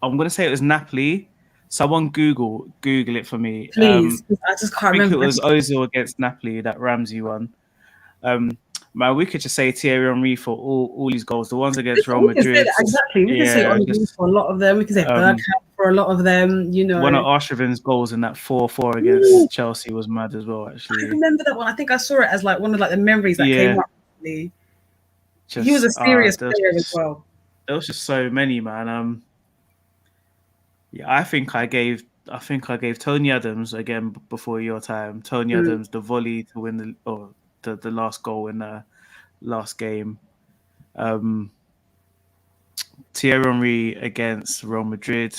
I'm gonna say it was Napoli. Someone Google it for me. Please. I just can't remember. I think it was Ozil against Napoli, that Ramsey one. Man, we could just say Thierry Henry for all these goals. The ones against Real Madrid. Exactly. We can say Henry for a lot of them. We can say Bergkamp for a lot of them. You know, one of Arshavin's goals in that 4-4 against Chelsea was mad as well. Actually, I remember that one. I think I saw it as like one of like the memories that came up. He was a serious player as well. There was just so many, man. I think I gave Tony Adams again before your time. Tony Adams the volley to win the last goal in the last game. Thierry Henry against Real Madrid,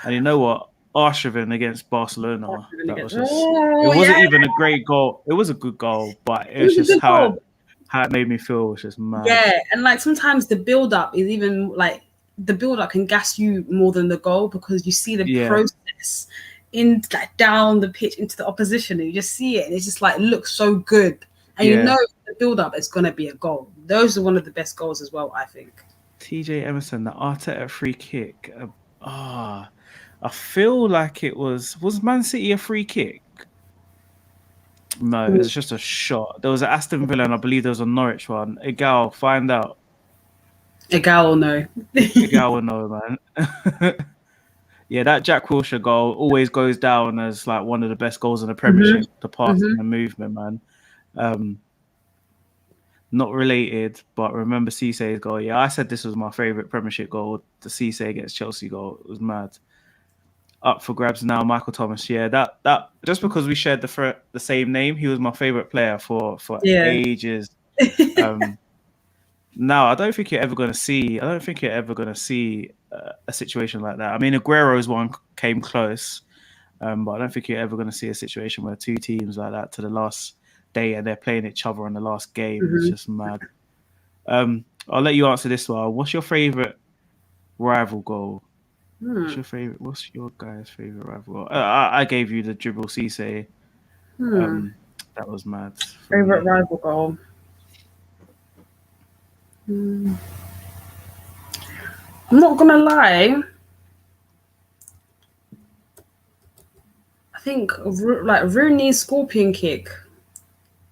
and you know what? Arshavin against Barcelona. It wasn't even a great goal. It was a good goal, but it was just how it made me feel was just mad. Yeah, and like sometimes the build-up is even like the build-up can gas you more than the goal because you see the process in like down the pitch into the opposition and you just see it and it's just like it looks so good. And you know the build-up is gonna be a goal. Those are one of the best goals as well, I think. TJ Emerson, the Arteta free kick. I feel like it was Man City a free kick? No, it was just a shot. There was an Aston Villa and I believe there was a Norwich one. Egal, find out. Egal will know. Egal will know, man. Yeah, that Jack Wilshere goal always goes down as like one of the best goals in the Premiership. The pass and the movement, man. Not related, but remember Cesse's goal. Yeah, I said this was my favourite Premiership goal. The Cisse against Chelsea goal. It was mad. Up for grabs now, Michael Thomas. Yeah, that just because we shared the same name, he was my favourite player for ages. Now I don't think you're ever going to see a situation like that. I mean, Aguero's one came close, but I don't think you're ever going to see a situation where two teams like that to the last day and they're playing each other on the last game. It's just mad. I'll let you answer this one. What's your favourite rival goal? What's your guy's favorite rival goal? I gave you the dribble Cisse. That was mad. Favorite rival goal. I'm not gonna lie. think like Rooney's scorpion kick,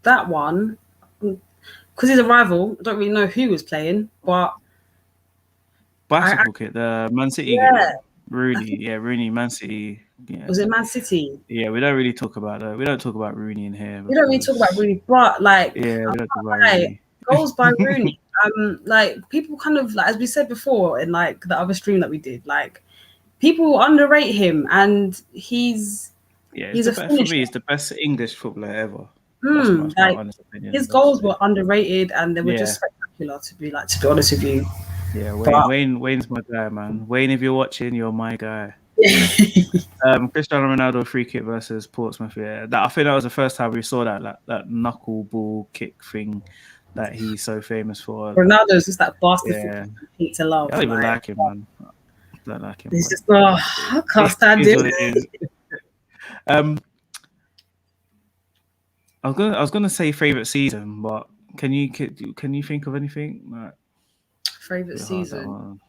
that one, because he's a rival. I don't really know who was playing, but bicycle kick, the Man City. Yeah. Rooney, Man City. Yeah. Was it Man City? Yeah, we don't really talk about that. We don't talk about Rooney in here. We don't really talk about Rooney, but like, yeah, we don't talk about Rooney. Goals by Rooney. Like people kind of like, as we said before in like the other stream that we did, like people underrate him, and he's for me, he's the best English footballer ever. Like, his goals were underrated, and they were just spectacular. To be honest with you. Yeah, Wayne's my guy, man. Wayne, if you're watching, you're my guy. Cristiano Ronaldo free kick versus Portsmouth. Yeah, I think that was the first time we saw that knuckleball kick thing that he's so famous for. Ronaldo's just that bastard hate to love. I don't even like him, man. I don't like him. It's just I can't stand it. I was gonna say favorite season, but can you think of anything? Like, favorite season?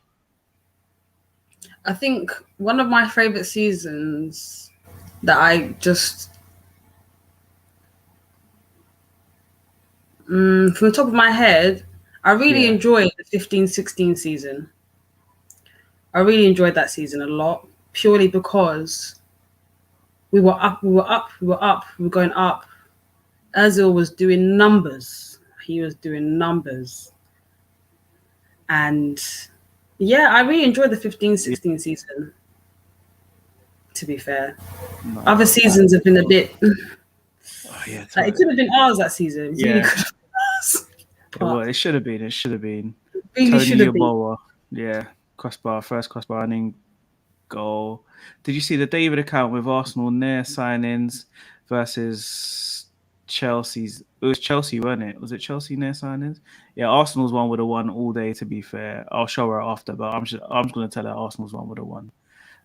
I think one of my favorite seasons that I just from the top of my head, I really enjoyed the 15-16 season. I really enjoyed that season a lot, purely because we were going up. Ozil was doing numbers. He was doing numbers. And yeah, I really enjoyed the 15-16 season, to be fair. No, other seasons have been a bit... it could have been ours that season. It really could have been ours. It should have been. It should have been. Really should have been. Yeah, first crossbar running goal. Did you see the David account with Arsenal near signings versus Chelsea's? It was Chelsea, wasn't it? Was it Chelsea near signings? Yeah, Arsenal's one would have won all day, to be fair. I'll show her after, but I'm just going to tell her Arsenal's one would have won.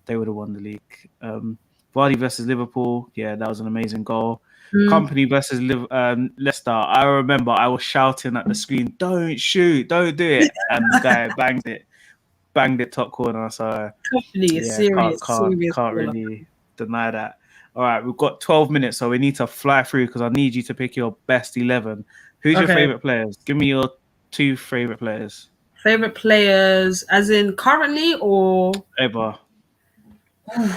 They would have won the league. Vardy versus Liverpool. Yeah, that was an amazing goal. Company versus Leicester. I remember I was shouting at the screen, "Don't shoot, don't do it!" And the guy banged it top corner. So Company is serious. Can't really deny that. All right, we've got 12 minutes, so we need to fly through because I need you to pick your best 11. Who's your favorite players? Give me your 2 favorite players. Favorite players, as in currently or ever?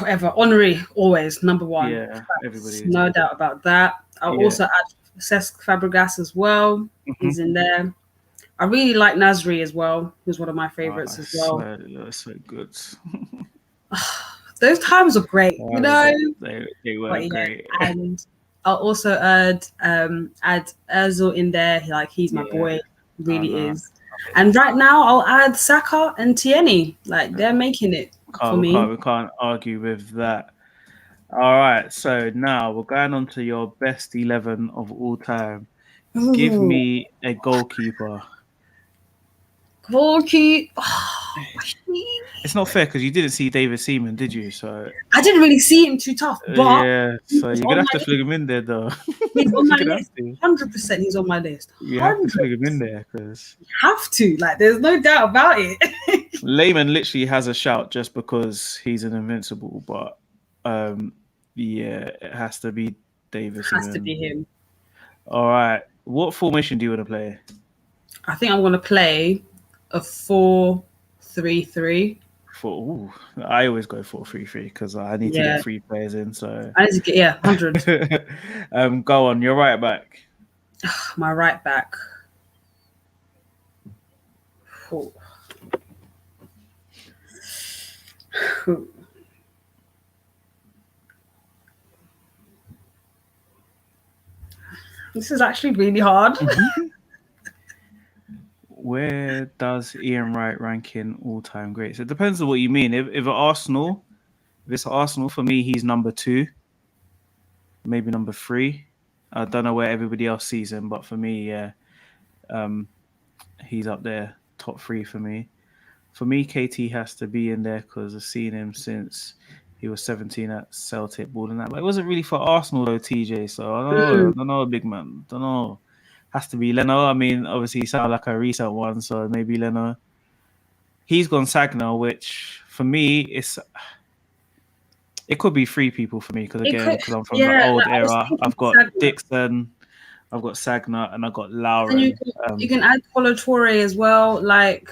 Ever. Henry, always number 1. Yeah, everybody. No doubt about that. I'll also add Cesc Fabregas as well. Mm-hmm. He's in there. I really like Nasri as well. He was one of my favorites as well. That's so good. Those times are great, you know. They were great. And I'll also add Ozil in there. Like, he's my boy, really is. And right now, I'll add Saka and Tierney. Like, they're making it for me. We can't argue with that. All right, so now we're going on to your best 11 of all time. Ooh. Give me a goalkeeper. It's not fair because you didn't see David Seaman, did you? So I didn't really see him too tough, but so you're gonna have to plug him in there, though. He's on my list. 100%, he's on my list. You have to plug him in there because you have to. Like, there's no doubt about it. Layman literally has a shout just because he's an invincible, but it has to be David Seaman. Has to be him. All right, what formation do you want to play? I think I'm going to play a 4-3-3. I always go 4-3-3 because I need to get 3 players in. So I need to get 100. Go on, your right back. My right back. This is actually really hard. Where does Ian Wright rank in all-time greats? It depends on what you mean. If it's Arsenal, for me, he's number 2, maybe number 3. I don't know where everybody else sees him, but for me, he's up there, top 3 for me. For me, KT has to be in there because I've seen him since he was 17 at Celtic, balling that. But it wasn't really for Arsenal though, TJ. So I don't know, big man. Don't know. Has to be Leno. I mean, obviously, he sounds like a recent one, so maybe Leno. He's gone Sagna, which for me is It could be 3 people for me because I'm from the yeah, old like, I was era. thinking I've got Sagna. Dixon, I've got Sagna, and I've got And Lauren. you can add Colo Touré as well. Like,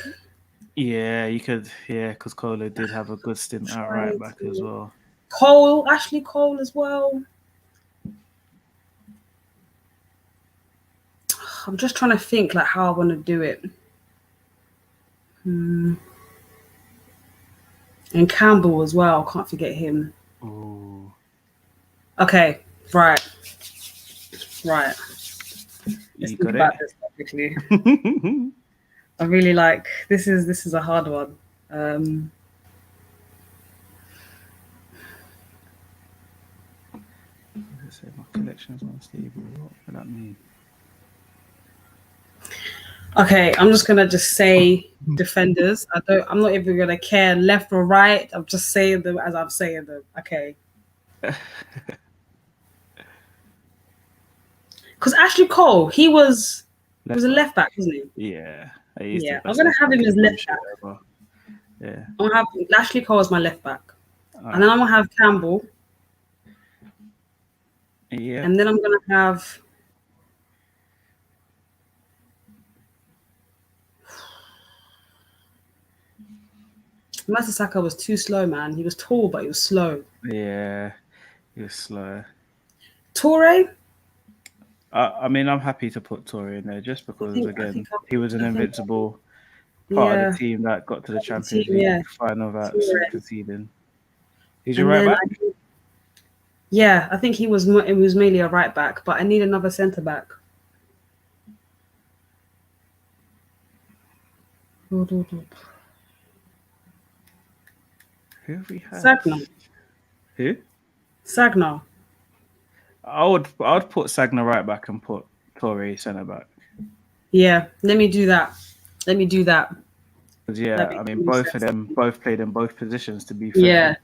Yeah, you could. Yeah, because Colo did have a good stint at right back as well. Cole, Ashley Cole as well. I'm just trying to think like how I want to do it. And Campbell as well. Can't forget him. Ooh. Okay, right. Let's You think got about it. this quickly. I really like this. Is a hard one. Say my collection's unstable. What would that mean? Okay, I'm just gonna say defenders. I'm not even gonna care left or right. I'm just saying them as I'm saying them. Okay. Because Ashley Cole, he was a left back, wasn't he? Yeah. Yeah, I'm gonna have him as left back. Yeah. I'm gonna have Ashley Cole as my left back, and then I'm gonna have Campbell. Yeah. And then I'm gonna have. Mertesacker was too slow, man. He was tall, but he was slow. Yeah, he was slow. Toure? I mean, I'm happy to put Toure in there just because, again, he was an invincible part of the team that got to the Champions League final without conceding. He's your right back? Yeah, I think it was mainly a right back, but I need another centre back. Who have we had? Sagna. Who? Sagna. I would put Sagna right back and put Toure centre back. Yeah, let me do that. Because I mean, both of them played in both positions. To be fair.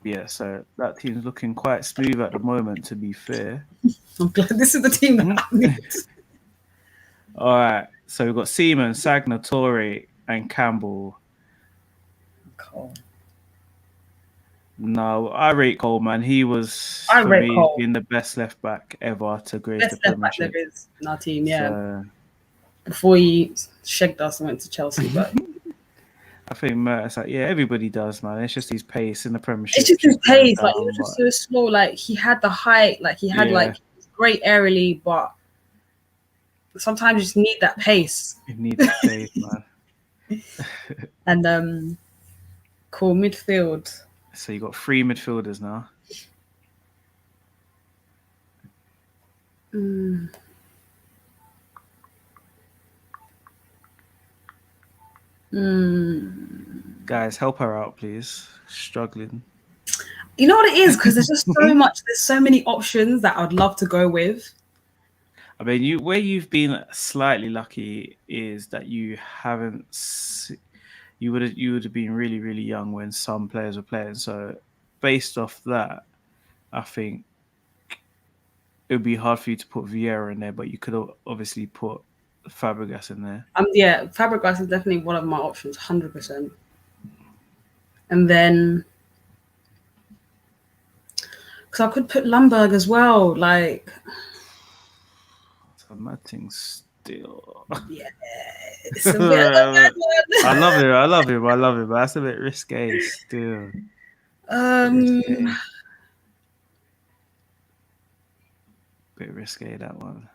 Yeah. So that team's looking quite smooth at the moment. To be fair. I'm glad this is the team that I need. All right. So we've got Seaman, Sagna, Toure, and Campbell. Cole. No, I rate Cole, man. He was being the best left back ever to grace the Premiership. There is in our team, yeah. So, before he shagged us and went to Chelsea, but I think Mertens, everybody does, man. It's just his pace in the Premiership. It's just his pace, like he was just so slow. Like he had the height, like he had like great aerially, but sometimes you just need that pace. You need that pace, man. And cool midfield. So you got 3 midfielders now. Guys, help her out, please. Struggling. You know what it is? Because there's just so much. There's so many options that I'd love to go with. I mean, where you've been slightly lucky is that you haven't. You would have been really, really young when some players were playing. So, based off that, I think it would be hard for you to put Vieira in there, but you could obviously put Fabregas in there. Yeah, Fabregas is definitely one of my options, 100%. And then, because I could put Lundberg as well, like. So mad thing still. Yeah, it's a bit of a bad one. I love him, but that's a bit risque still. Bit risque, that one.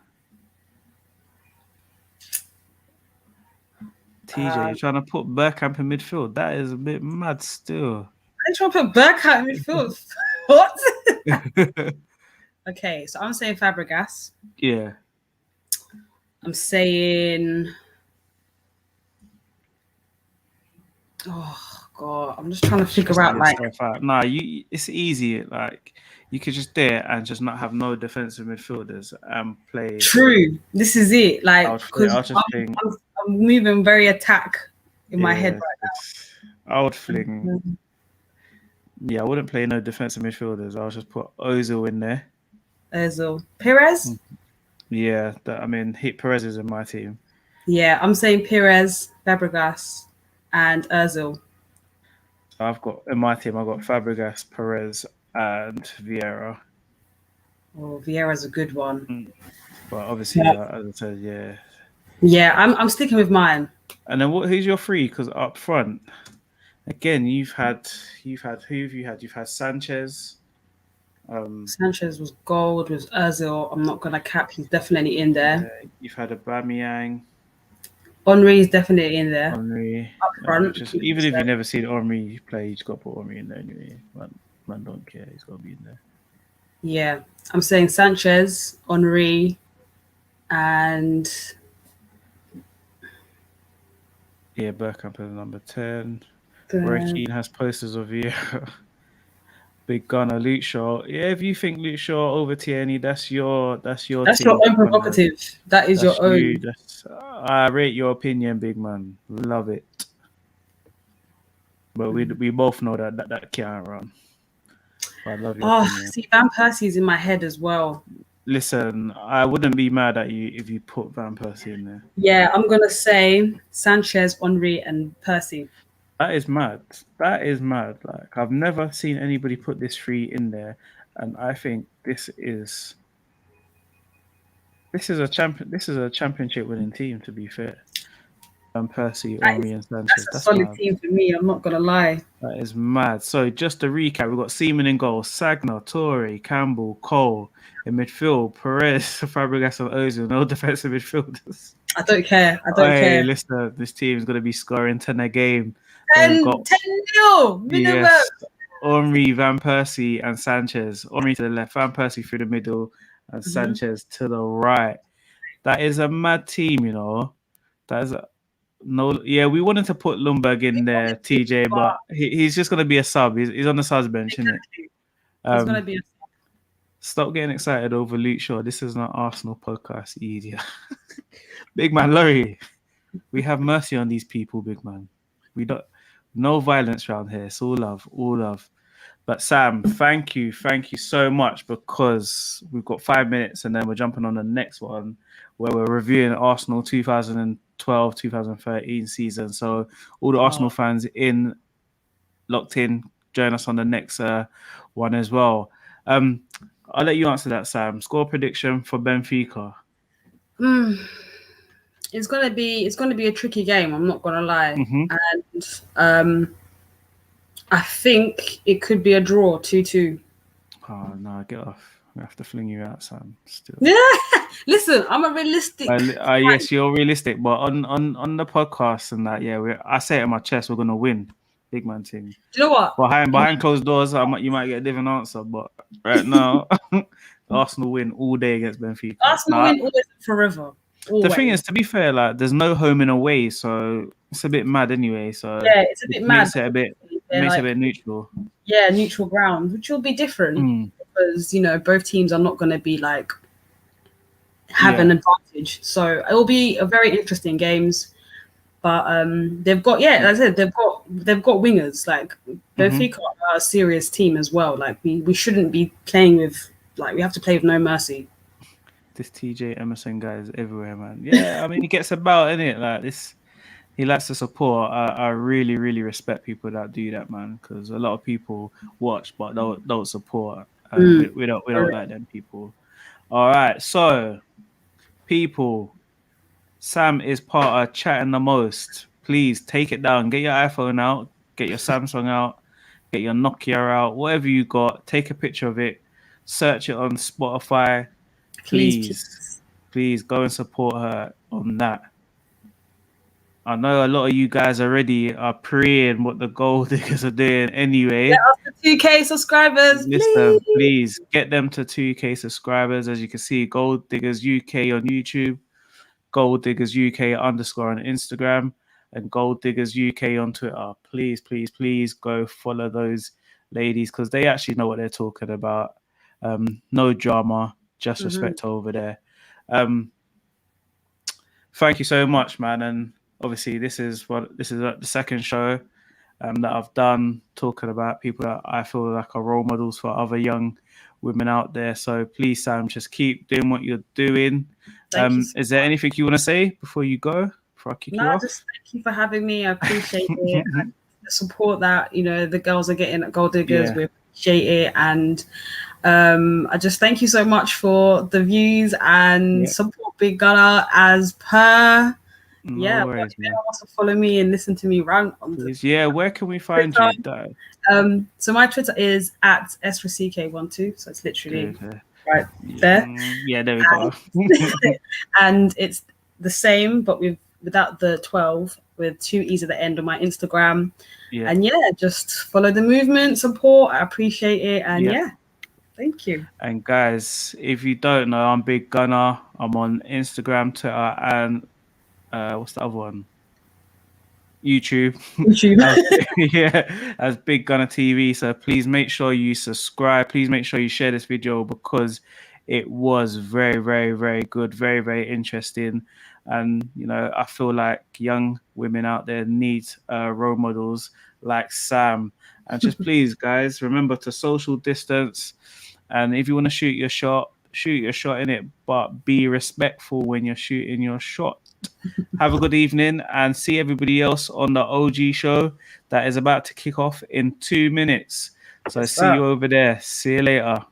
TJ, you're trying to put Bergkamp in midfield. That is a bit mad still. I'm trying to put Bergkamp in midfield. What? Okay, so I'm saying Fabregas. Yeah. I'm saying... Oh, God. I'm just trying to figure out, like... Nah, it's easy. Like, you could just do it and just not have no defensive midfielders and play... True. This is it. Like, I'm moving very attack in my head right now. I would fling... Yeah, I wouldn't play no defensive midfielders. I'll just put Ozil in there. Ozil. Perez? Yeah, Perez is in my team. Yeah, I'm saying Perez, Fabregas, and Ozil. I've got in my team. I've got Fabregas, Perez, and Vieira. Oh, Vieira's a good one. But obviously, as I said, yeah. Yeah, I'm sticking with mine. And then who's your three? Because up front, again, you've had who have you had? You've had Sanchez. Sanchez was gold. With Ozil, I'm not gonna cap. He's definitely in there. You've had Aubameyang. Henry is definitely in there. Henry up front. Even if you've never seen Henry play, you've got to put Henry in there anyway. Man don't care. He's got to be in there. Yeah, I'm saying Sanchez, Henry, and Bergkamp is number 10. Roy Keane has posters of Vieira. Big Gunner, Luke Shaw. Yeah, if you think Luke Shaw over Tierney, that's your That's team. your own prerogative. That is your own. I rate your opinion, big man. Love it. But we both know that can't run. But I love your opinion. See, Van Persie's in my head as well. Listen, I wouldn't be mad at you if you put Van Persie in there. Yeah, I'm gonna say Sanchez, Henry, and Persie. That is mad. Like, I've never seen anybody put this three in there, and I think this is a championship winning team. To be fair, Persie, Henry, and Sanchez. That's a solid team for me. I'm not gonna lie. That is mad. So just to recap, we've got Seaman in goal, Sagna, Toure, Campbell, Cole in midfield, Perez, Fabregas, and Ozil. No defensive midfielders. I don't care. Care. Listen, this team is going to be scoring 10 a game. 10-0 minimum. Yes, Henry, Van Persie, and Sanchez. Henry to the left, Van Persie through the middle, and Sanchez to the right. That is a mad team, you know. We wanted to put Lundberg in there, TJ, but he's just going to be a sub. He's on the subs bench, isn't it? He's going to be a sub. Stop getting excited over Luke Shaw. This is not Arsenal podcast, idiot. Big man, Laurie, we have mercy on these people, big man. We don't. No violence around here. It's all love. But Sam, thank you so much, because we've got 5 minutes and then we're jumping on the next one where we're reviewing Arsenal 2012-2013 season. So all the Arsenal fans locked in, join us on the next one as well. I'll let you answer that, Sam. Score prediction for Benfica. It's gonna be a tricky game. I'm not gonna lie, and I think it could be a draw, 2-2. Oh no, get off! I have to fling you out, Sam. Still. Yeah, listen, I'm a realistic. Yes, you're realistic, but on the podcast and that, I say it in my chest, we're gonna win. Big man team. Do you know what? Behind closed doors, you might get a different answer, but right now, Arsenal win all day against Benfica. Arsenal win always and forever. Always. The thing is, to be fair, like there's no home and away, so it's a bit mad anyway. So yeah, it's a bit mad. Makes it a bit neutral. Yeah, neutral ground, which will be different because both teams are not going to be like have an advantage. So it will be a very interesting games. But they've got as I said, they've got wingers. Like Benfica are a serious team as well. Like we shouldn't be playing with we have to play with no mercy. This TJ Emerson guy is everywhere, man. Yeah, I mean, he gets about, innit? Like this, he likes to support. I really, really respect people that do that, man. Because a lot of people watch but don't support. We don't like them people. All right, so people, Sam is part of Chatting the Most. Please take it down. Get your iPhone out. Get your Samsung out. Get your Nokia out. Whatever you got, take a picture of it. Search it on Spotify. Please go and support her on that. I know a lot of you guys already are praying what the Gold Diggers are doing anyway. Get us to 2K subscribers, Listen, please get them to 2K subscribers. As you can see, Gold Diggers UK on YouTube, Gold Diggers UK _ on Instagram, and Gold Diggers UK on Twitter. Please go follow those ladies because they actually know what they're talking about. No drama. Just respect over there. Thank you so much, man. And obviously, this is the second show that I've done talking about people that I feel like are role models for other young women out there. So please, Sam, just keep doing what you're doing. Is there anything you want to say before you go? Before I kick you off? Just thank you for having me. I appreciate it. the support that the girls are getting at Gold Diggers. Yeah. We appreciate it, and I just thank you so much for the views and support Big Gunner as per. No worries, if anyone wants to follow me and listen to me rant on the where can we find Twitter, you, Dad? So my Twitter is at EsraCK12, so it's literally right there. Yeah, there we go. And it's the same, but without the 12, with 2 E's at the end on my Instagram. Yeah. And just follow the movement, support. I appreciate it. And thank you. And guys, if you don't know, I'm Big Gunner. I'm on Instagram, Twitter, and what's the other one? YouTube. As Big Gunner TV. So please make sure you subscribe. Please make sure you share this video, because it was very, very, very good, very, very interesting. And I feel like young women out there need role models like Sam. And just please, guys, remember to social distance. And if you want to shoot your shot in it, but be respectful when you're shooting your shot. Have a good evening, and see everybody else on the OG show that is about to kick off in 2 minutes. So see you over there. See you later.